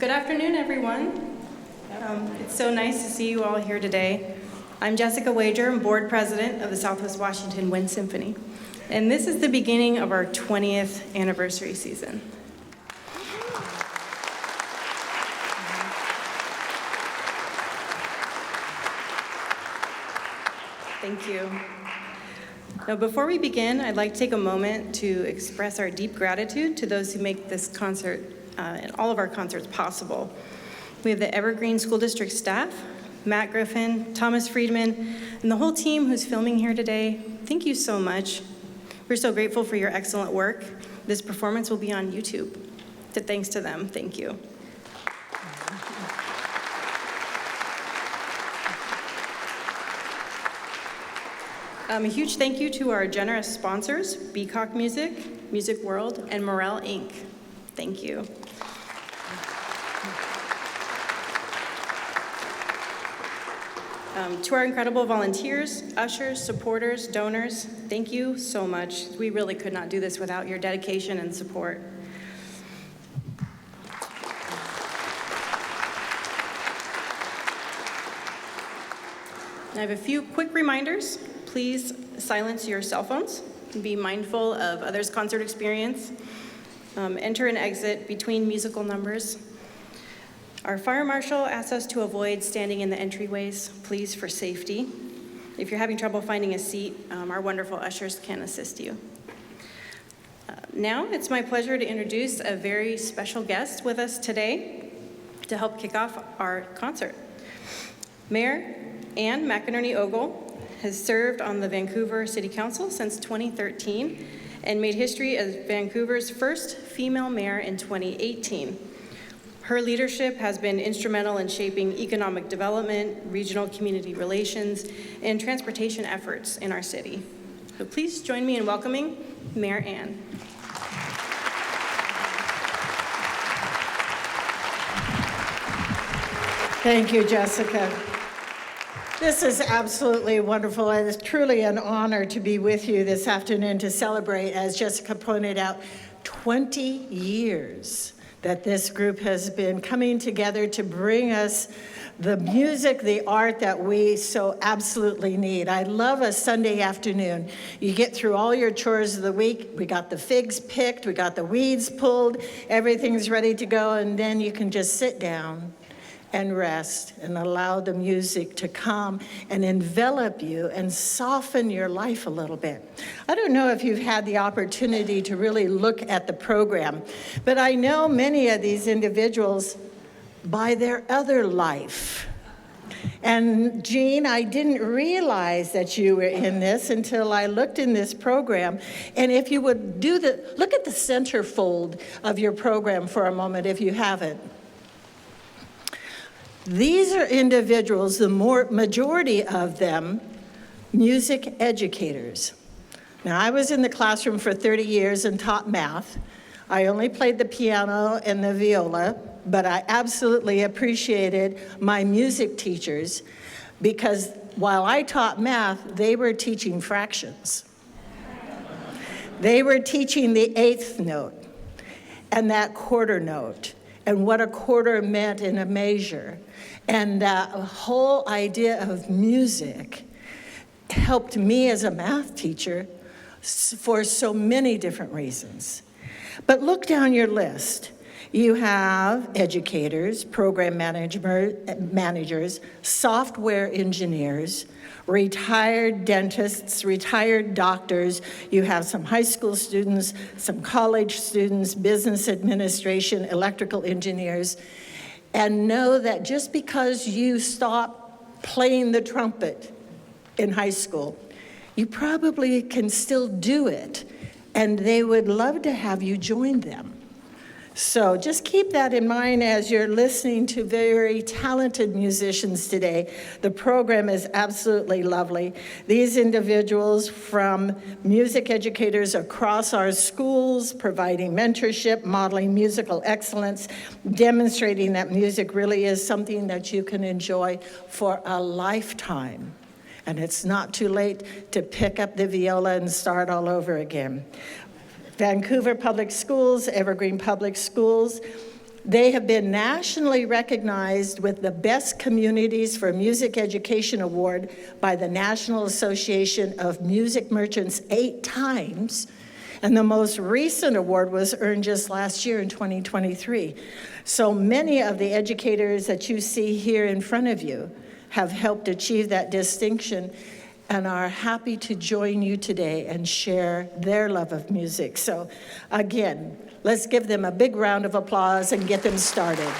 Good afternoon, everyone. It's so nice to see you all here today. I'm Jessica Wager, I'm board president of the Southwest Washington Wind Symphony, and this is the beginning of our 20th anniversary season. Thank you. Now, before we begin, I'd like to take a moment to express our deep gratitude to those who make this concert and all of our concerts possible. We have the Evergreen School District staff, Matt Griffin, Thomas Friedman, and the whole team who's filming here today. Thank you so much. We're so grateful for your excellent work. This performance will be on YouTube. So thanks to them, thank you. A huge thank you to our generous sponsors, Beacock Music, Music World, and Morel Inc. Thank you. To our incredible volunteers, ushers, supporters, donors, thank you so much. We really could not do this without your dedication and support. I have a few quick reminders. Please silence your cell phones and be mindful of others' concert experience. Enter and exit between musical numbers. Our fire marshal asks us to avoid standing in the entryways, please, for safety. If you're having trouble finding a seat, our wonderful ushers can assist you. Now it's my pleasure to introduce a very special guest with us today to help kick off our concert. Mayor Ann McInerney-Ogle has served on the Vancouver City Council since 2013 and made history as Vancouver's first female mayor in 2018. Her leadership has been instrumental in shaping economic development, regional community relations, and transportation efforts in our city. So please join me in welcoming Mayor Ann. Thank you, Jessica. This is absolutely wonderful, and it's truly an honor to be with you this afternoon to celebrate, as Jessica pointed out, 20 years that this group has been coming together to bring us the music, the art that we so absolutely need. I love a Sunday afternoon. You get through all your chores of the week. We got the figs picked, we got the weeds pulled, everything's ready to go, and then you can just sit down and rest and allow the music to come and envelop you and soften your life a little bit. I don't know if you've had the opportunity to really look at the program, but I know many of these individuals by their other life. And Jean, I didn't realize that you were in this until I looked in this program. And if you would look at the centerfold of your program for a moment if you haven't. These are individuals, the majority of them, music educators. Now, I was in the classroom for 30 years and taught math. I only played the piano and the viola, but I absolutely appreciated my music teachers because while I taught math, they were teaching fractions. They were teaching the eighth note and that quarter note and what a quarter meant in a measure. And that whole idea of music helped me as a math teacher for so many different reasons. But look down your list. You have educators, program managers, software engineers, retired dentists, retired doctors. You have some high school students, some college students, business administration, electrical engineers. And know that just because you stop playing the trumpet in high school, you probably can still do it, and they would love to have you join them. So just keep that in mind as you're listening to very talented musicians today. The program is absolutely lovely. These individuals from music educators across our schools, providing mentorship, modeling musical excellence, demonstrating that music really is something that you can enjoy for a lifetime. And it's not too late to pick up the viola and start all over again. Vancouver Public Schools, Evergreen Public Schools, They have been nationally recognized with the Best Communities for Music Education Award by the National Association of Music Merchants 8 times, and the most recent award was earned just last year in 2023. So many of the educators that you see here in front of you have helped achieve that distinction and are happy to join you today and share their love of music. So again, let's give them a big round of applause and get them started.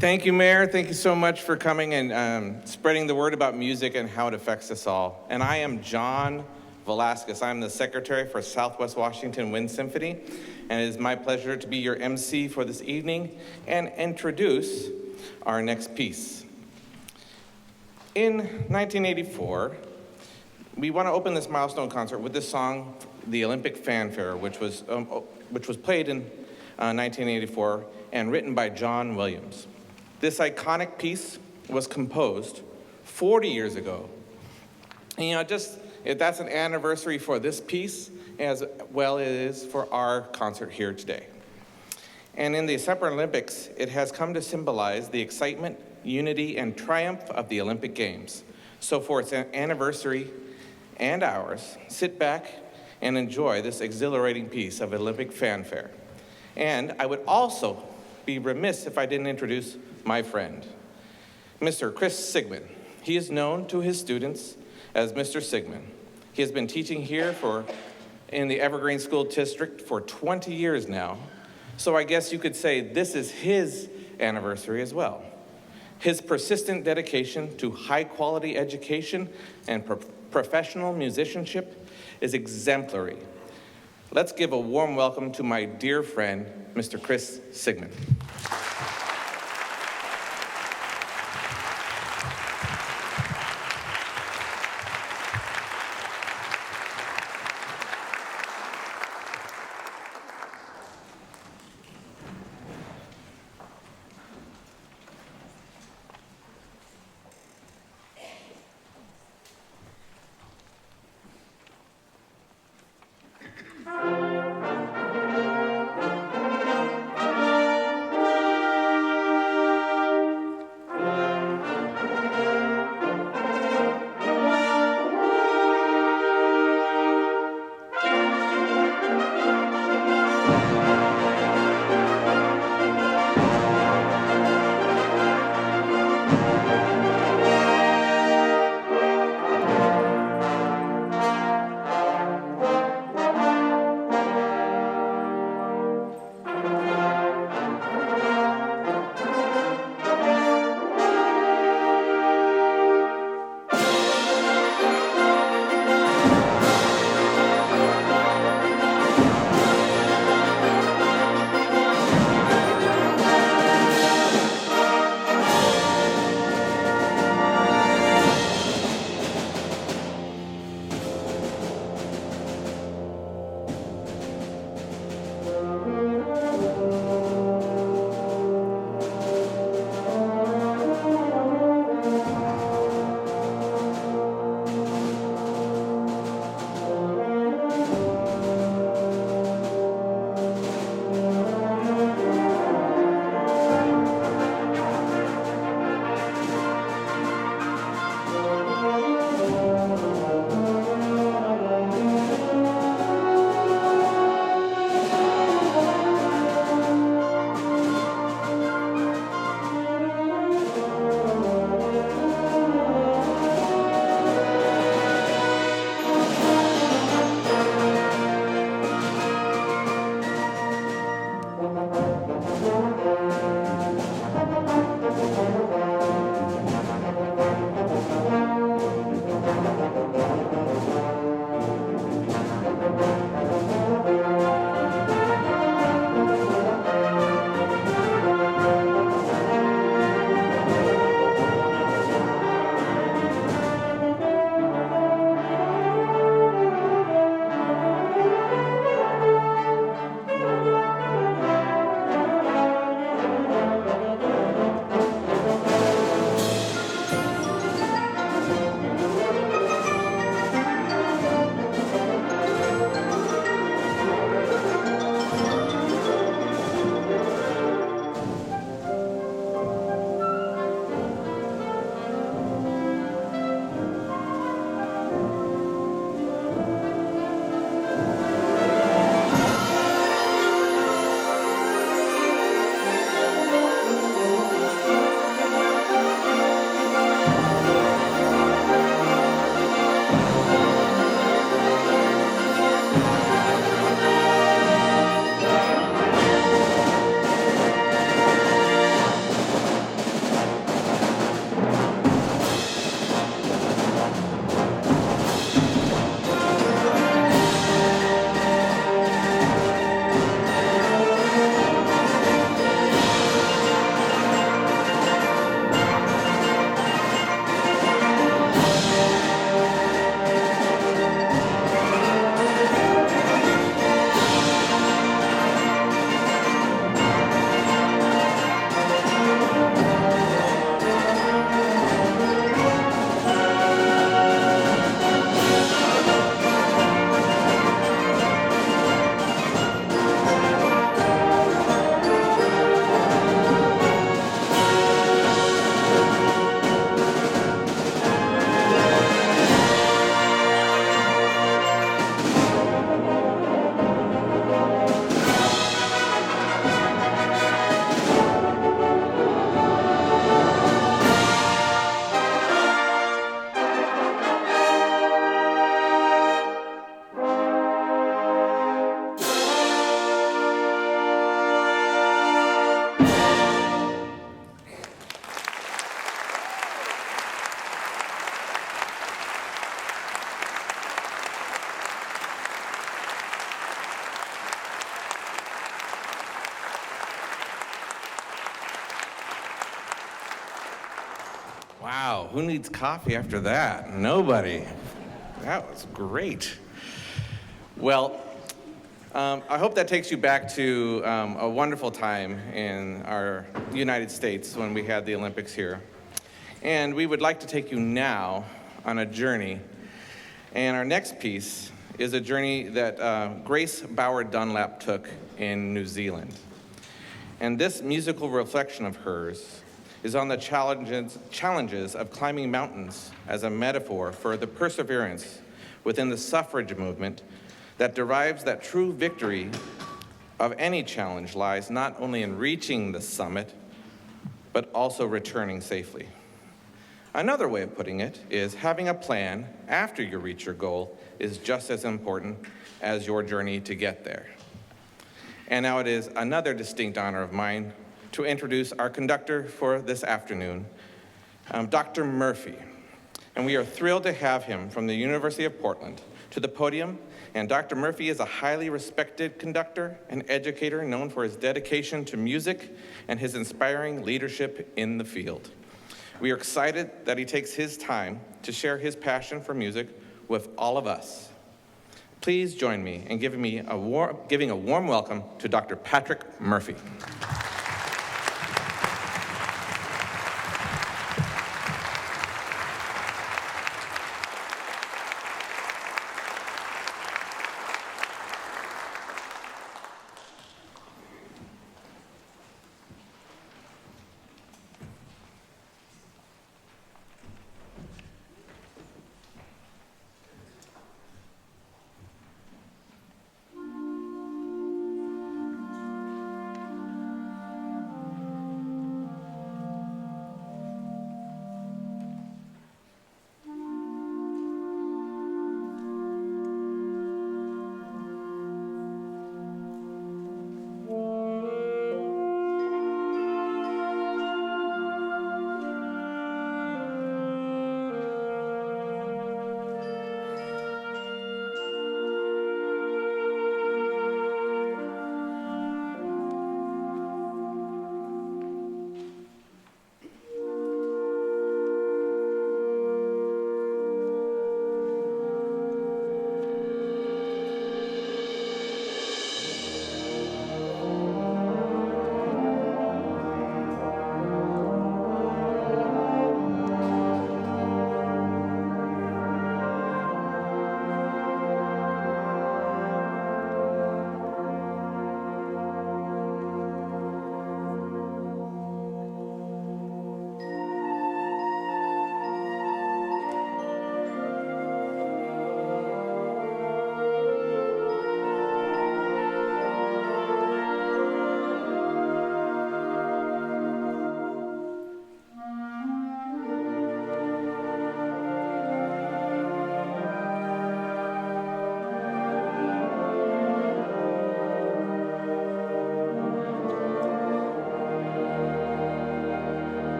Thank you, Mayor. Thank you so much for coming and spreading the word about music and how it affects us all. And I am John Velasquez. I'm the Secretary for Southwest Washington Wind Symphony, and it is my pleasure to be your MC for this evening and introduce our next piece. In 1984, we want to open this milestone concert with this song, the Olympic Fanfare, which was played in 1984 and written by John Williams. This iconic piece was composed 40 years ago. And that's an anniversary for this piece, as well as it is for our concert here today. And in the Summer Olympics, it has come to symbolize the excitement, unity, and triumph of the Olympic Games. So for its anniversary and ours, sit back and enjoy this exhilarating piece of Olympic Fanfare. And I would also be remiss if I didn't introduce my friend, Mr. Chris Sigman. He is known to his students as Mr. Sigman. He has been teaching here in the Evergreen School District for 20 years now. So I guess you could say this is his anniversary as well. His persistent dedication to high-quality education and professional musicianship is exemplary. Let's give a warm welcome to my dear friend, Mr. Chris Sigman. Wow, who needs coffee after that? Nobody. That was great. Well, I hope that takes you back to a wonderful time in our United States when we had the Olympics here. And we would like to take you now on a journey. And our next piece is a journey that Grace Baugher Dunlap took in New Zealand. And this musical reflection of hers is on the challenges of climbing mountains as a metaphor for the perseverance within the suffrage movement that derives that true victory of any challenge lies not only in reaching the summit, but also returning safely. Another way of putting it is having a plan after you reach your goal is just as important as your journey to get there. And now it is another distinct honor of mine to introduce our conductor for this afternoon, Dr. Murphy. And we are thrilled to have him from the University of Portland to the podium. And Dr. Murphy is a highly respected conductor and educator known for his dedication to music and his inspiring leadership in the field. We are excited that he takes his time to share his passion for music with all of us. Please join me in giving a warm welcome to Dr. Patrick Murphy.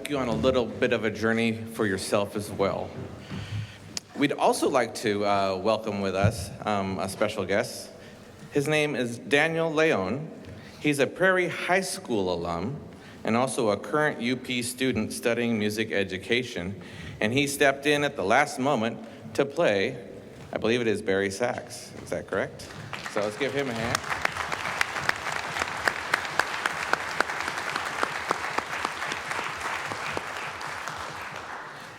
take you on a little bit of a journey for yourself as well. We'd also like to welcome with us a special guest. His name is Daniel Leon. He's a Prairie High School alum and also a current UP student studying music education. And he stepped in at the last moment to play, I believe it is Barry sax. Is that correct? So let's give him a hand.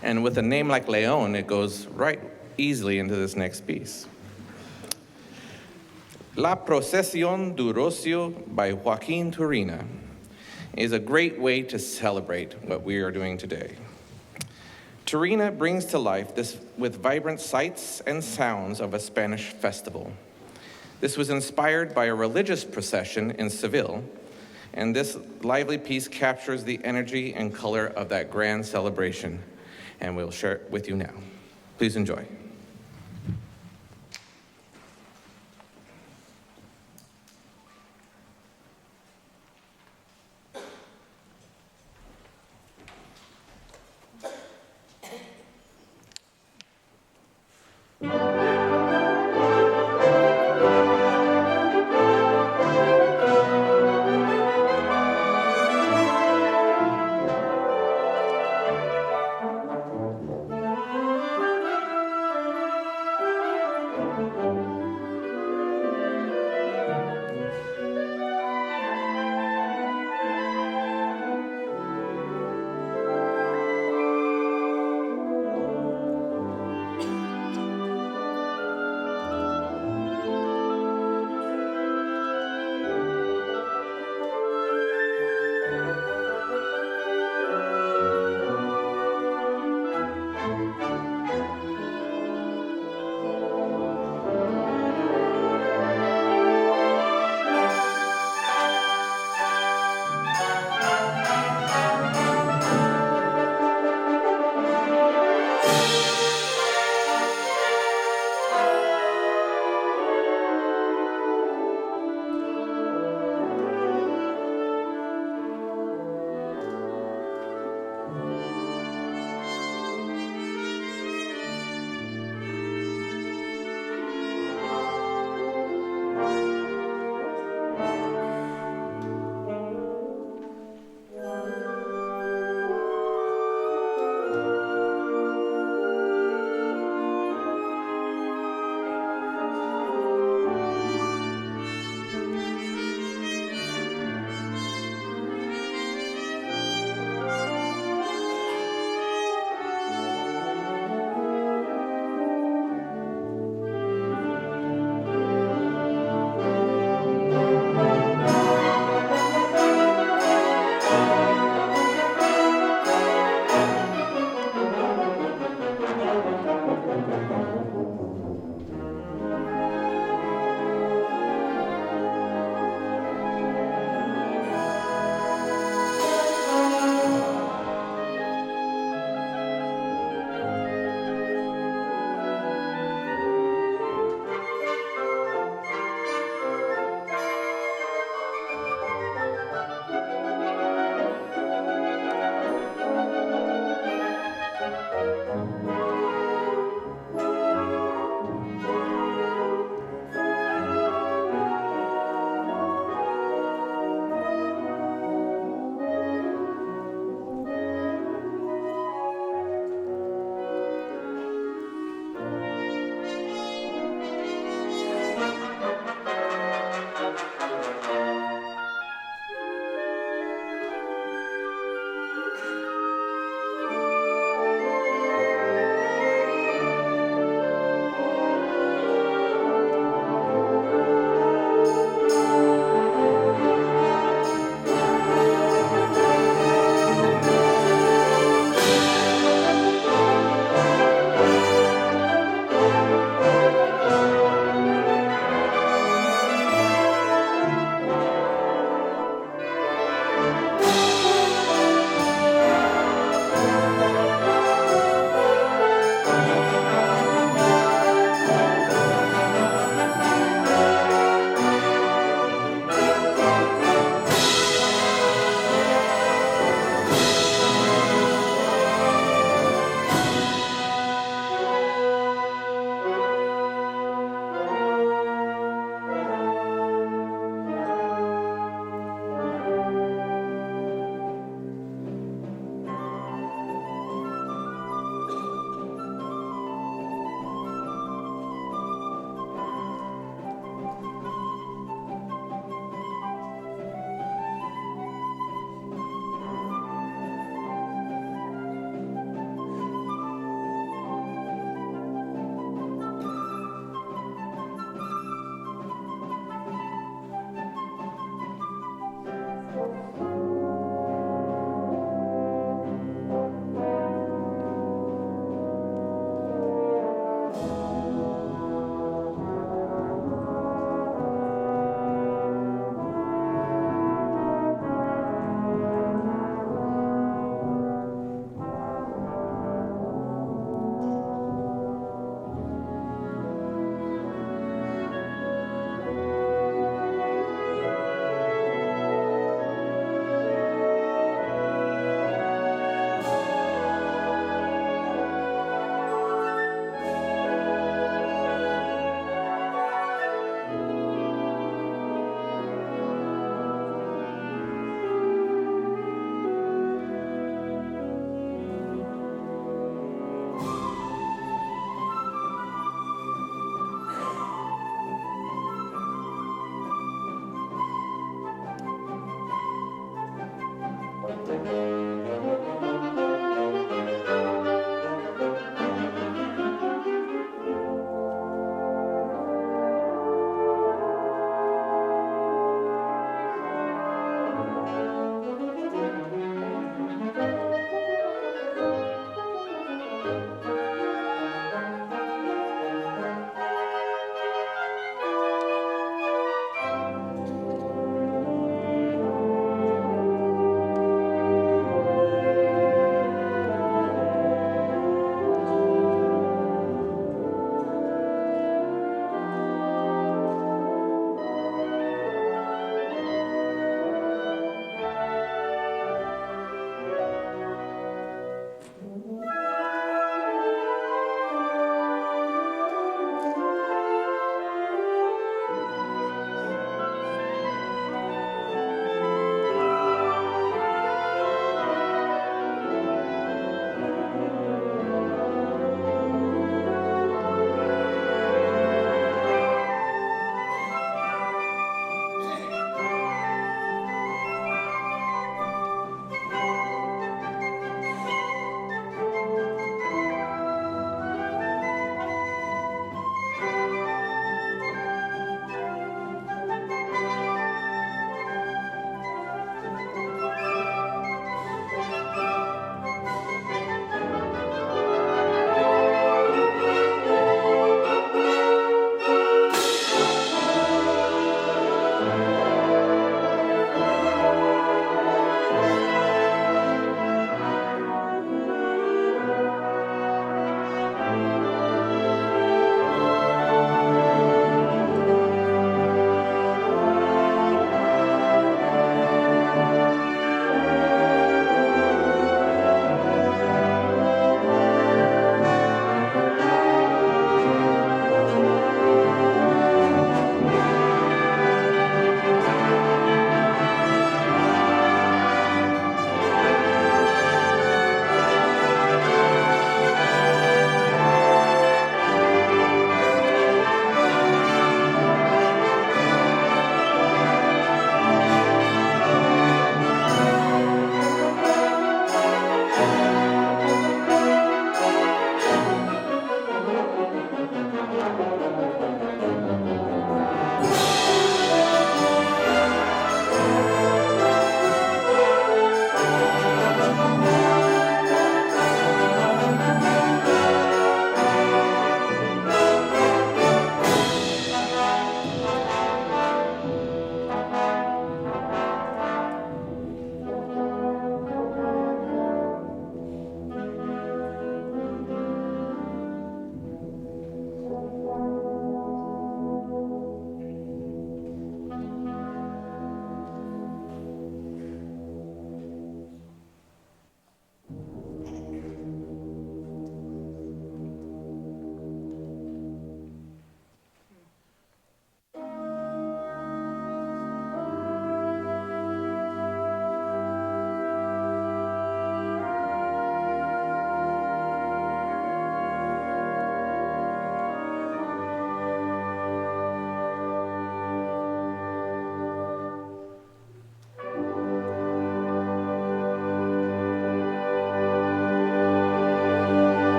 And with a name like Leon, it goes right easily into this next piece. La Procession du Rocio by Joaquin Turina is a great way to celebrate what we are doing today. Turina brings to life this with vibrant sights and sounds of a Spanish festival. This was inspired by a religious procession in Seville, and this lively piece captures the energy and color of that grand celebration, and we'll share it with you now. Please enjoy.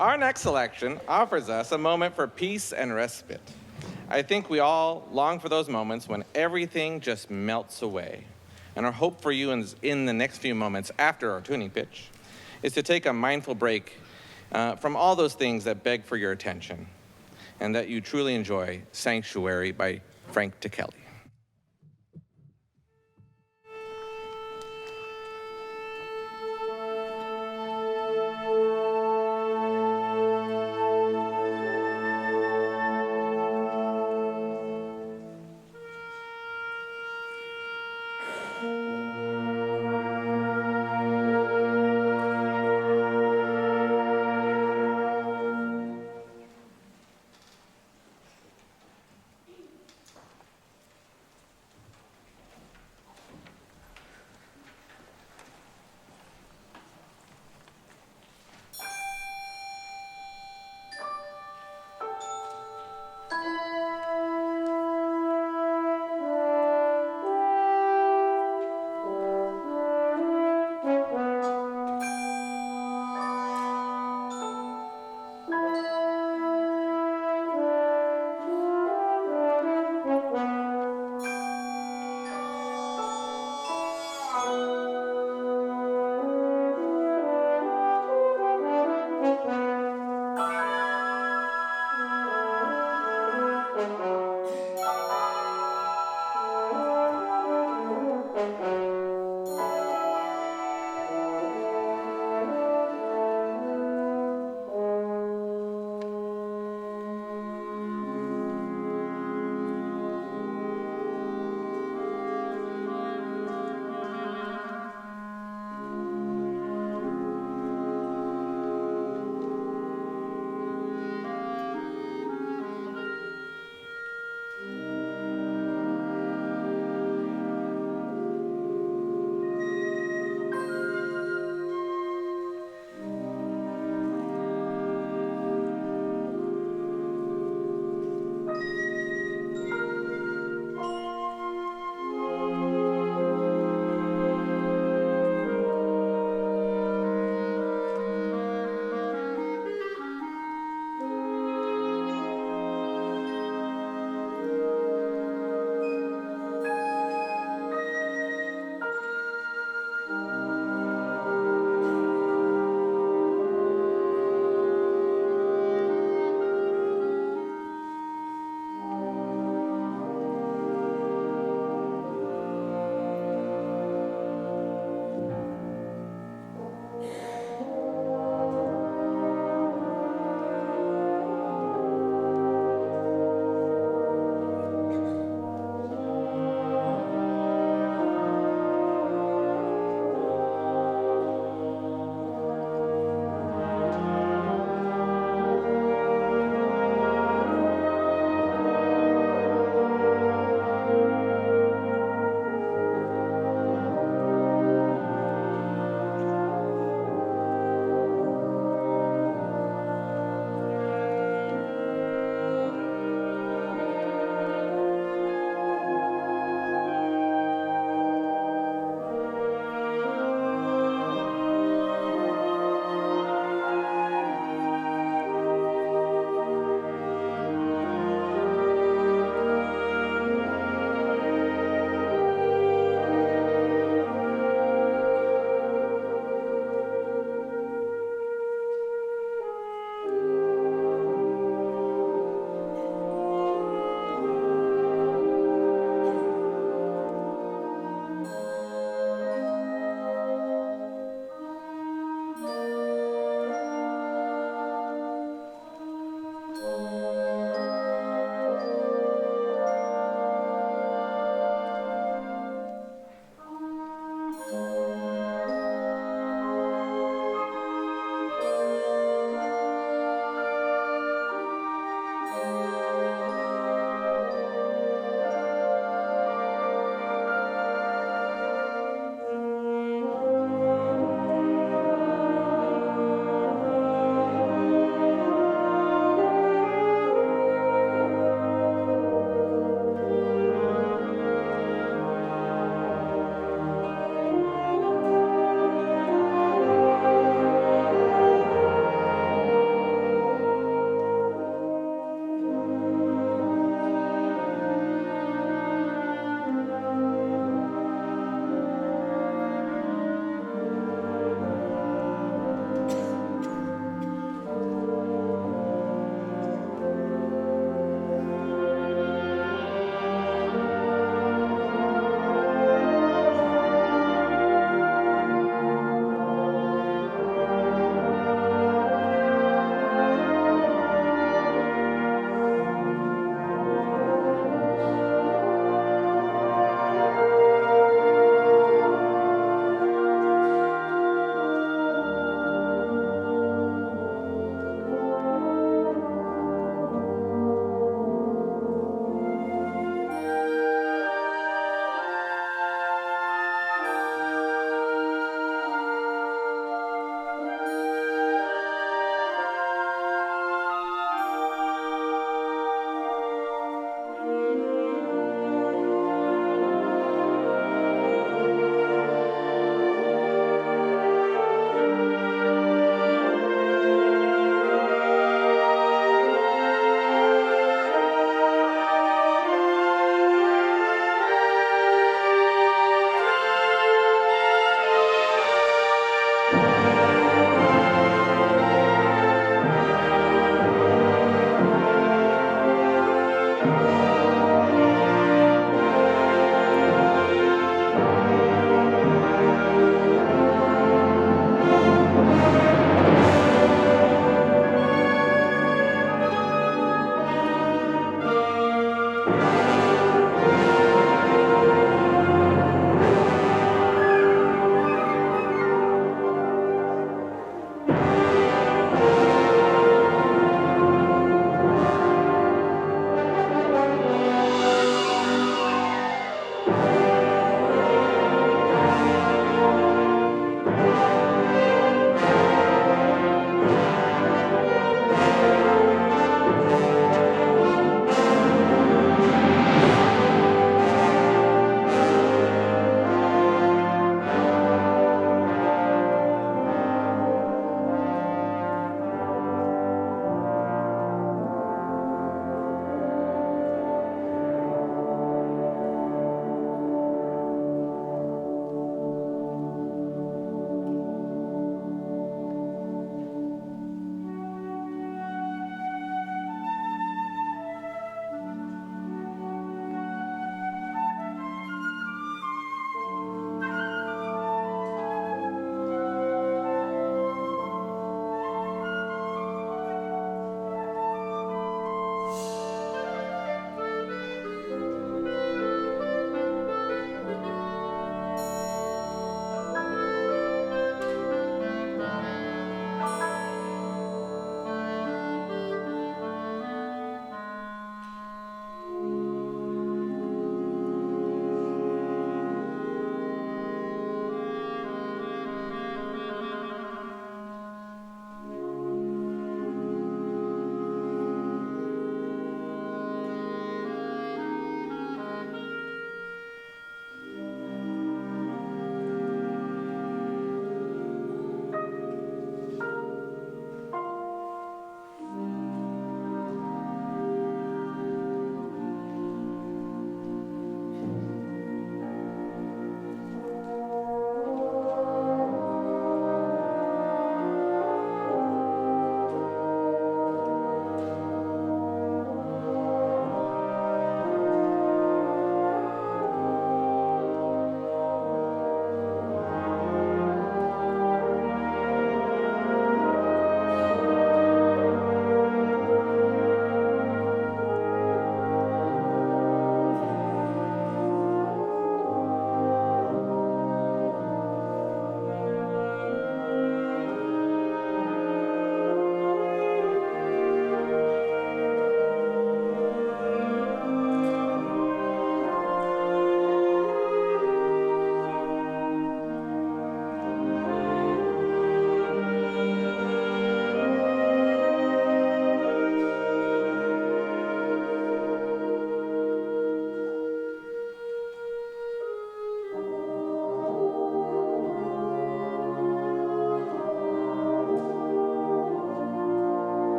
Our next selection offers us a moment for peace and respite. I think we all long for those moments when everything just melts away. And our hope for you in the next few moments after our tuning pitch is to take a mindful break from all those things that beg for your attention, and that you truly enjoy Sanctuary by Frank Ticheli.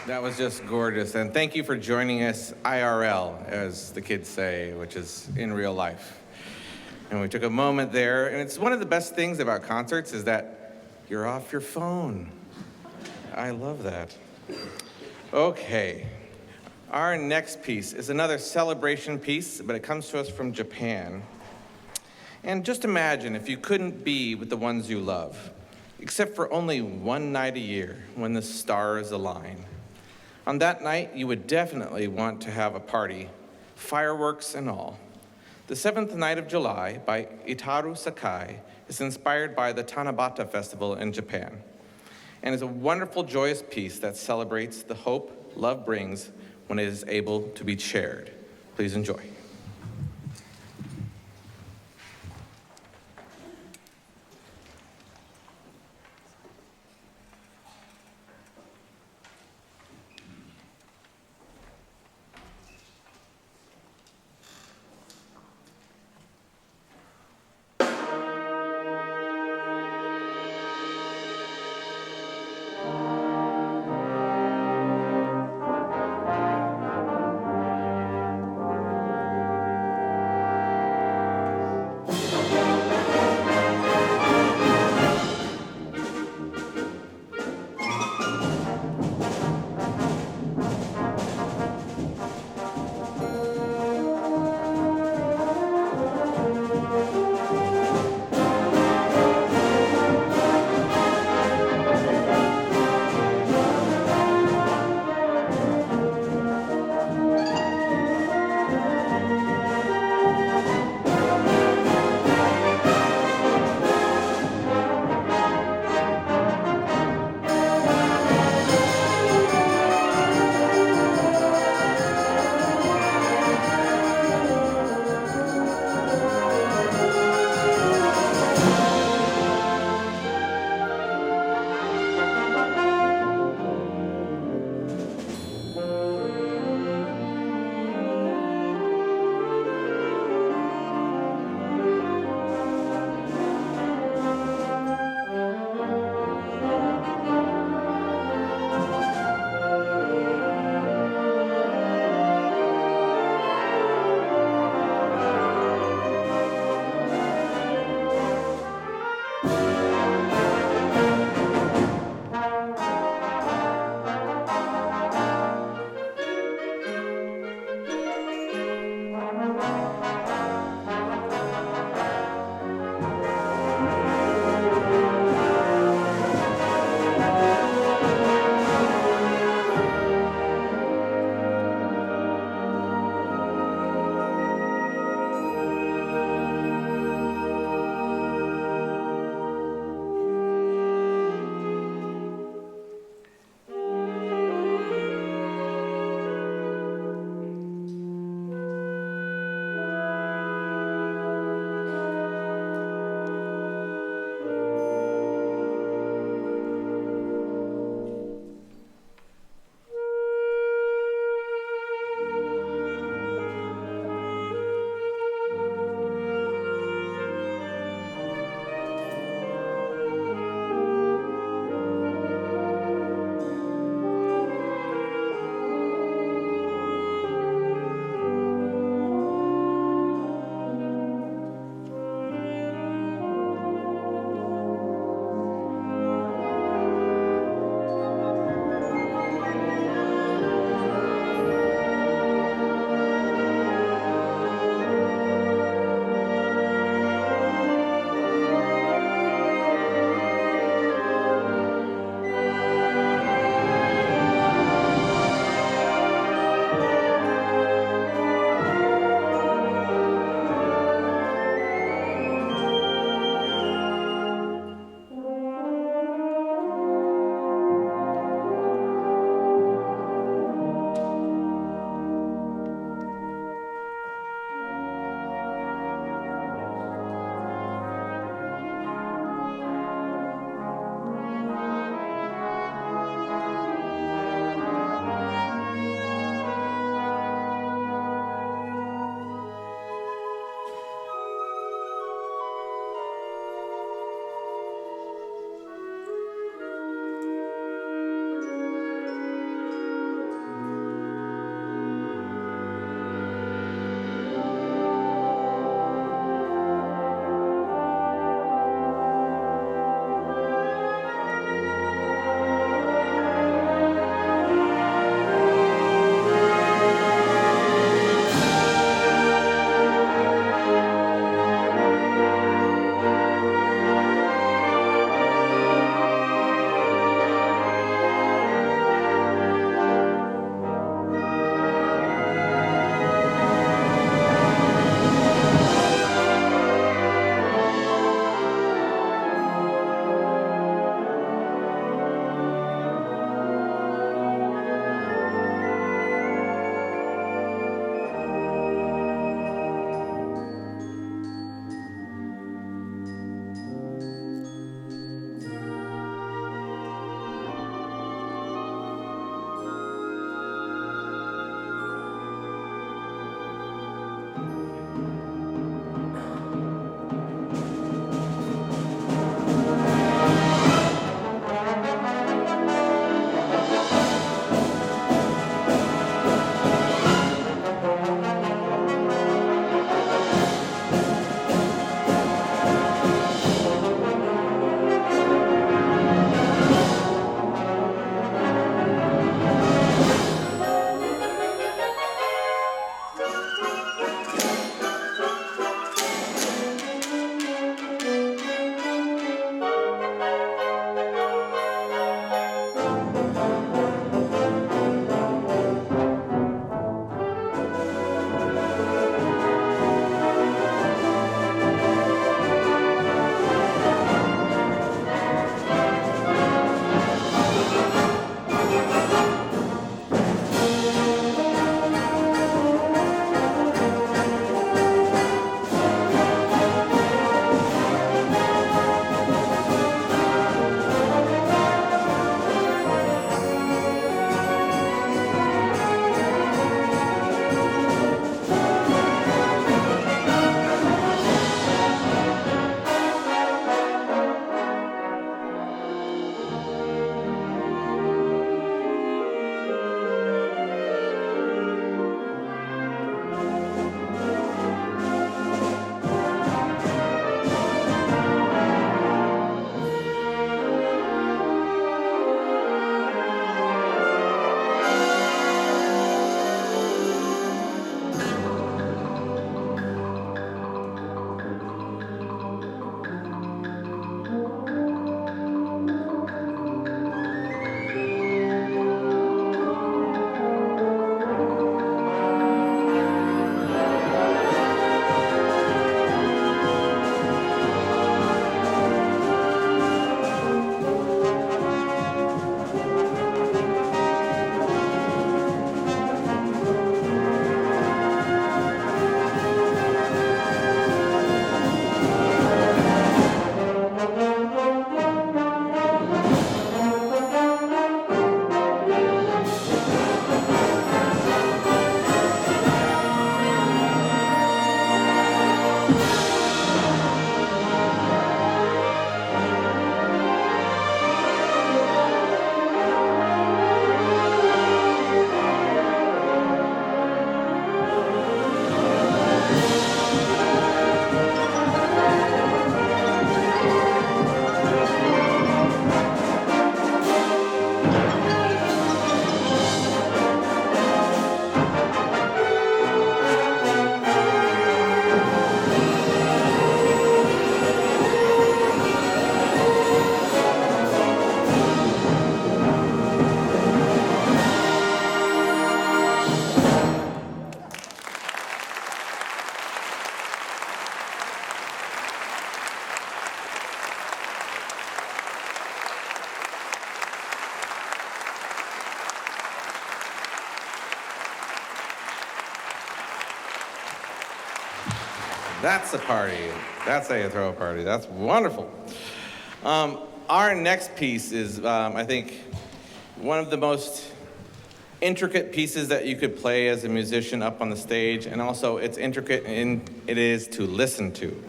That was just gorgeous. And thank you for joining us IRL, as the kids say, which is in real life. And we took a moment there, and it's one of the best things about concerts is that you're off your phone. I love that. Okay. Our next piece is another celebration piece, but it comes to us from Japan. And just imagine if you couldn't be with the ones you love, except for only one night a year when the stars align. On that night, you would definitely want to have a party, fireworks and all. The seventh night of July by Itaru Sakai is inspired by the Tanabata Festival in Japan and is a wonderful, joyous piece that celebrates the hope love brings when it is able to be shared. Please enjoy. That's a party. That's how you throw a party. That's wonderful. Our next piece is, I think, one of the most intricate pieces that you could play as a musician up on the stage, and also it's intricate and it is to listen to.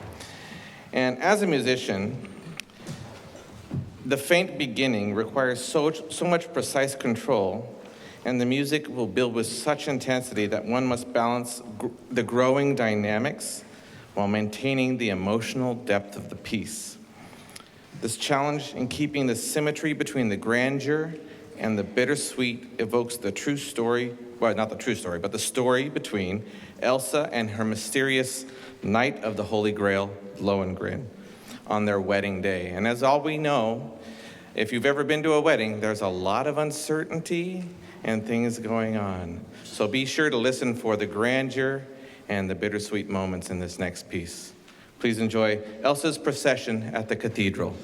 And as a musician, the faint beginning requires so much precise control, and the music will build with such intensity that one must balance the growing dynamics while maintaining the emotional depth of the piece. This challenge in keeping the symmetry between the grandeur and the bittersweet evokes the true story, well, not the true story, but the story between Elsa and her mysterious Knight of the Holy Grail, Lohengrin, on their wedding day. And as all we know, if you've ever been to a wedding, there's a lot of uncertainty and things going on. So be sure to listen for the grandeur and the bittersweet moments in this next piece. Please enjoy Elsa's Procession at the Cathedral.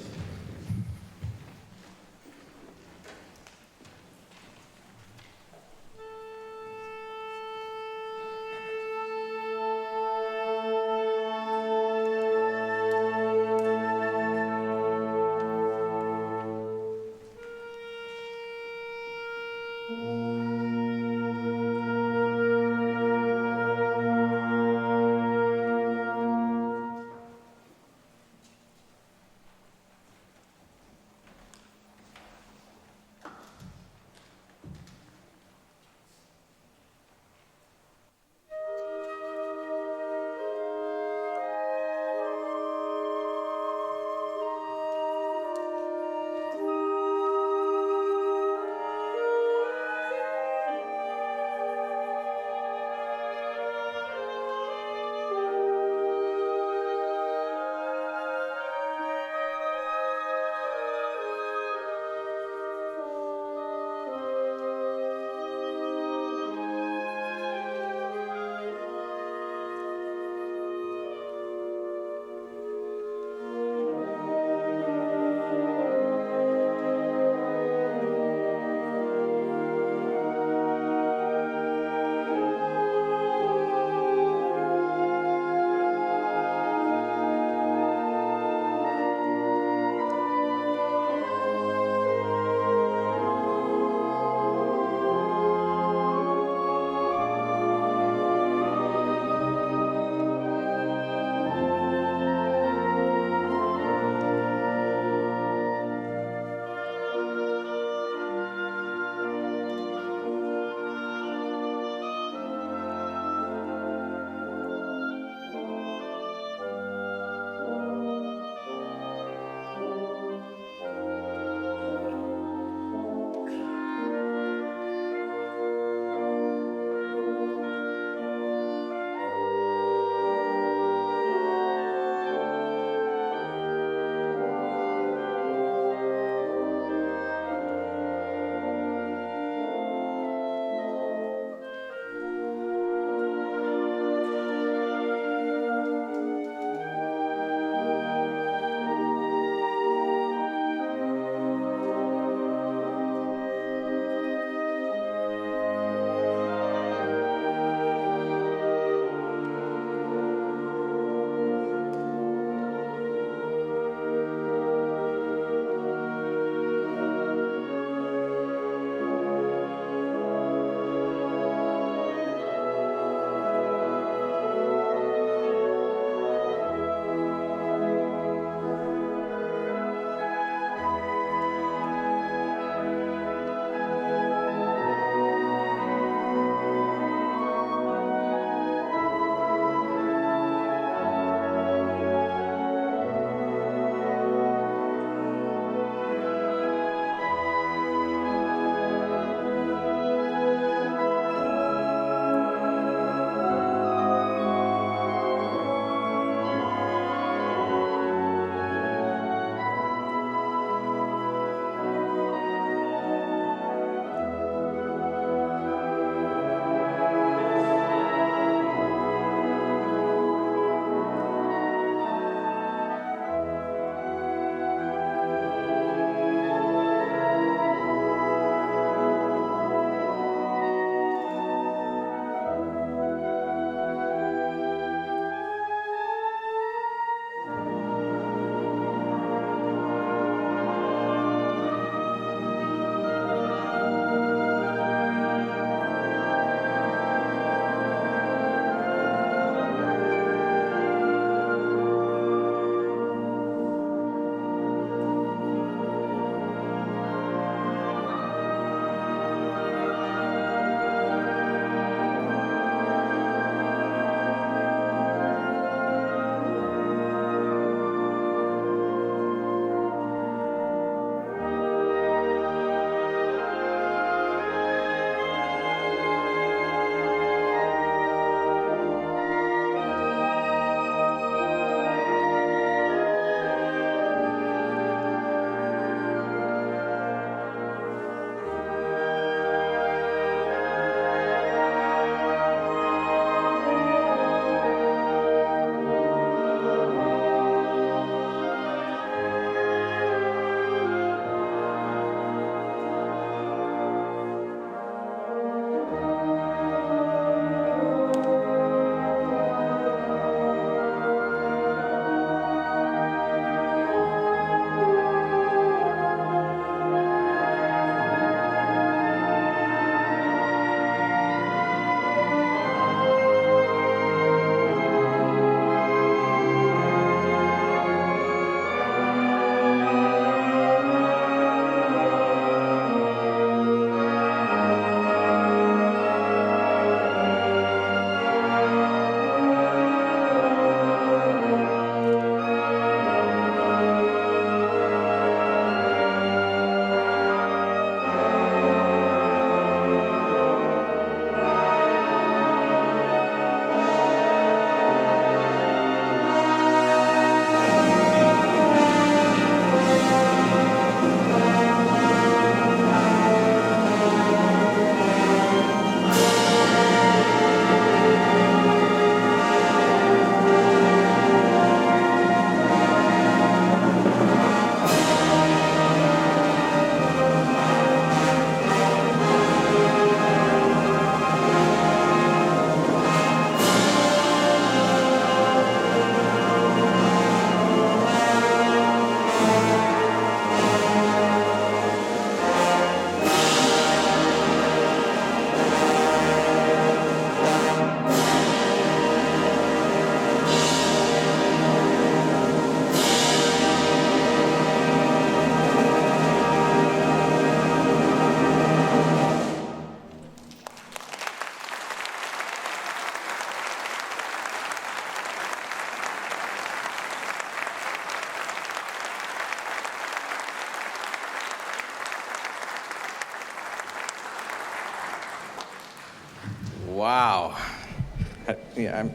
Yeah,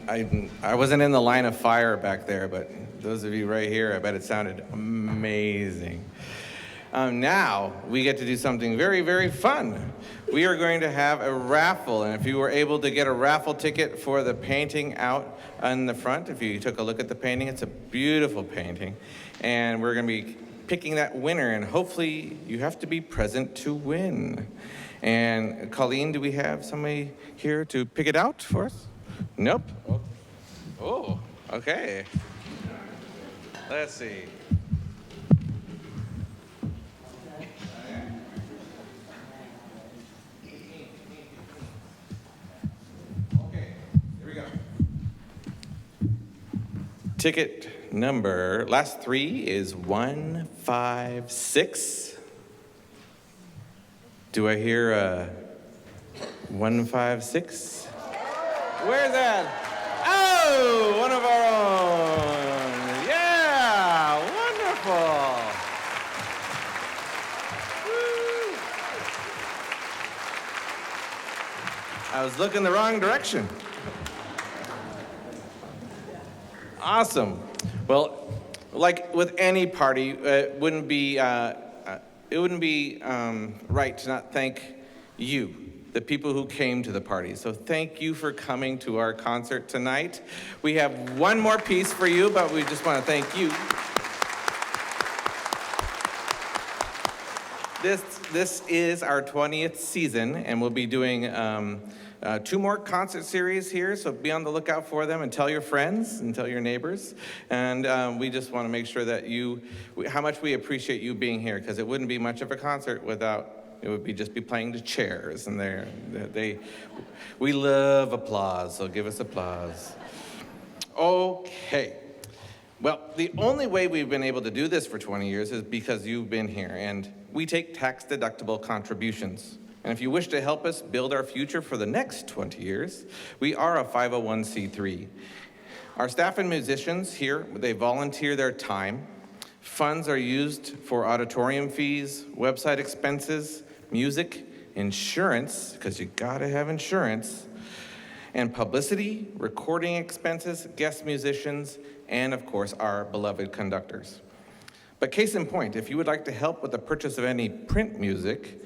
I wasn't in the line of fire back there, but those of you right here, I bet it sounded amazing. Now we get to do something very, very fun. We are going to have a raffle, and if you were able to get a raffle ticket for the painting out on the front, if you took a look at the painting, it's a beautiful painting, and we're going to be picking that winner, and hopefully you have to be present to win. And Colleen, do we have somebody here to pick it out for us? Nope. Oh, okay. Let's see. Okay, here we go. Ticket number, last three is 156. Do I hear 156? Where's that? Oh, one of our own. Yeah, wonderful. Woo. I was looking the wrong direction. Awesome. Well, like with any party, it wouldn't be right to not thank you, the people who came to the party. So thank you for coming to our concert tonight. We have one more piece for you, but we just want to thank you. This is our 20th season, and we'll be doing 2 more concert series here, so be on the lookout for them, and tell your friends and tell your neighbors. And we just want to make sure that how much we appreciate you being here, because it wouldn't be much of a concert without, it would be just be playing the chairs, and we love applause, so give us applause. Okay. Well, the only way we've been able to do this for 20 years is because you've been here, and we take tax-deductible contributions. And if you wish to help us build our future for the next 20 years, we are a 501c3. Our staff and musicians here, they volunteer their time. Funds are used for auditorium fees, website expenses, music, insurance, because you gotta have insurance, and publicity, recording expenses, guest musicians, and of course, our beloved conductors. But case in point, if you would like to help with the purchase of any print music,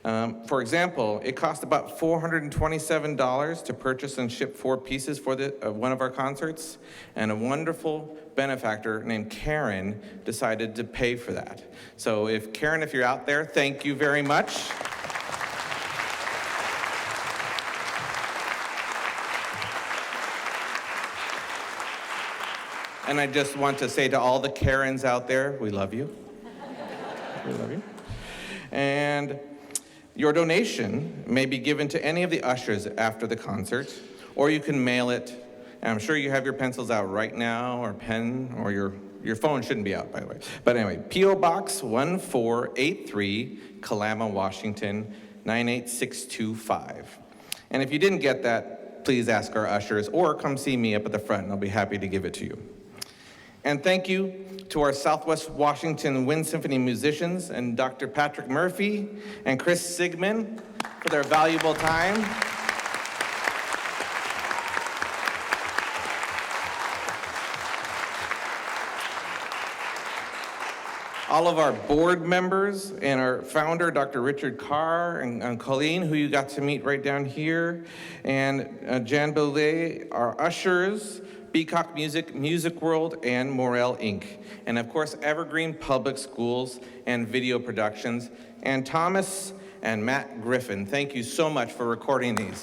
for example, it cost about $427 to purchase and ship 4 pieces for one of our concerts, and a wonderful benefactor named Karen decided to pay for that. So Karen, if you're out there, thank you very much. And I just want to say to all the Karens out there, we love you. We love you. And your donation may be given to any of the ushers after the concert, or you can mail it. And I'm sure you have your pencils out right now, or pen, or your phone shouldn't be out, by the way. But anyway, P.O. Box 1483, Kalama, Washington, 98625. And if you didn't get that, please ask our ushers, or come see me up at the front, and I'll be happy to give it to you. And thank you to our Southwest Washington Wind Symphony musicians and Dr. Patrick Murphy and Chris Sigman for their valuable time. All of our board members and our founder, Dr. Richard Carr, and Colleen, who you got to meet right down here, and Jan Belay, our ushers, Beacock Music, Music World, and Morel Inc. And of course, Evergreen Public Schools and Video Productions, and Thomas and Matt Griffin. Thank you so much for recording these.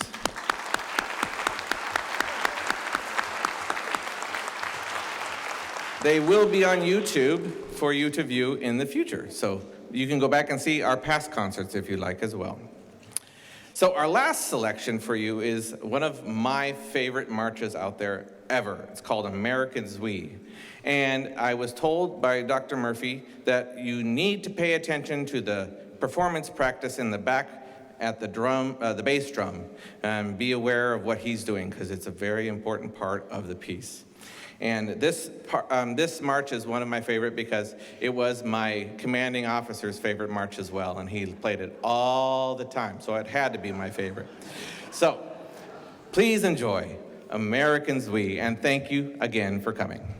They will be on YouTube for you to view in the future. So you can go back and see our past concerts if you like as well. So our last selection for you is one of my favorite marches out there ever. It's called Americans We. And I was told by Dr. Murphy that you need to pay attention to the performance practice in the back at the drum, the bass drum, and be aware of what he's doing, because it's a very important part of the piece. And this march is one of my favorite because it was my commanding officer's favorite march as well, and he played it all the time, so it had to be my favorite. So please enjoy Americans we, and thank you again for coming.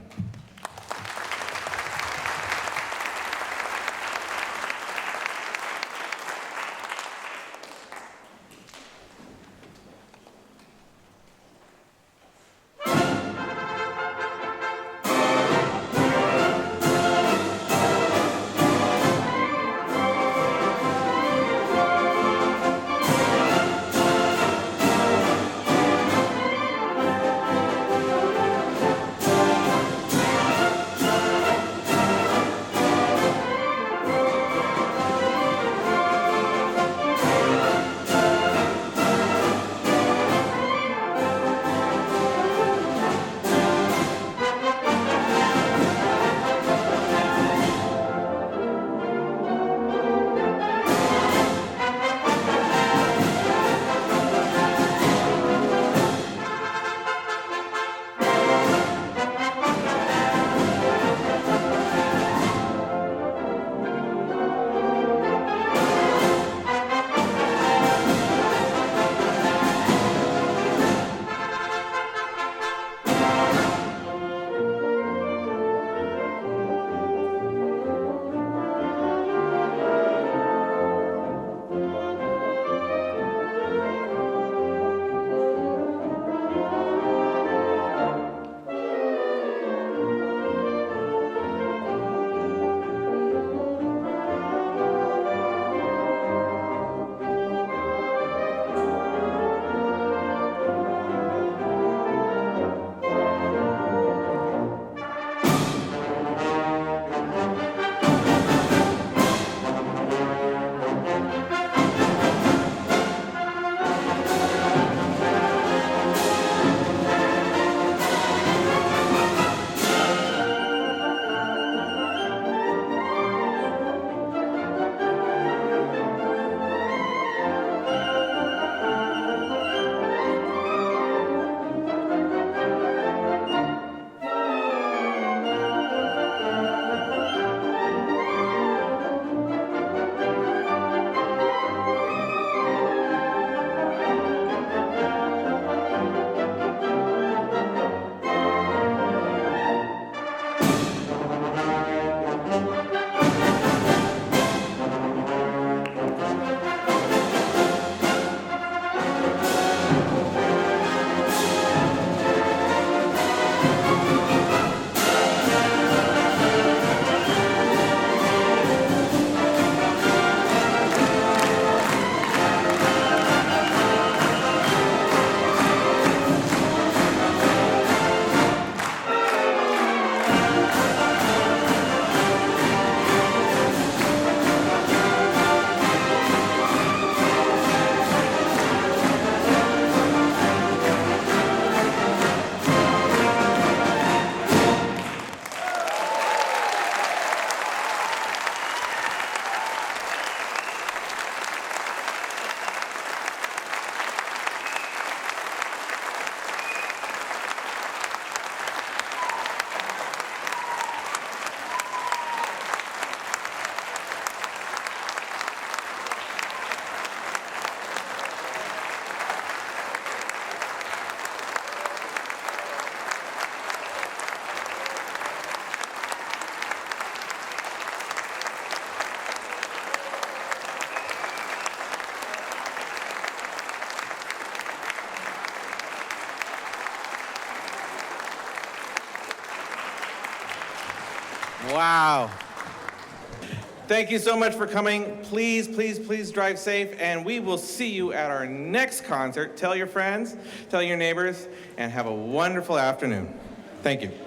Wow. Thank you so much for coming. Please, please, please drive safe, and we will see you at our next concert. Tell your friends, tell your neighbors, and have a wonderful afternoon. Thank you.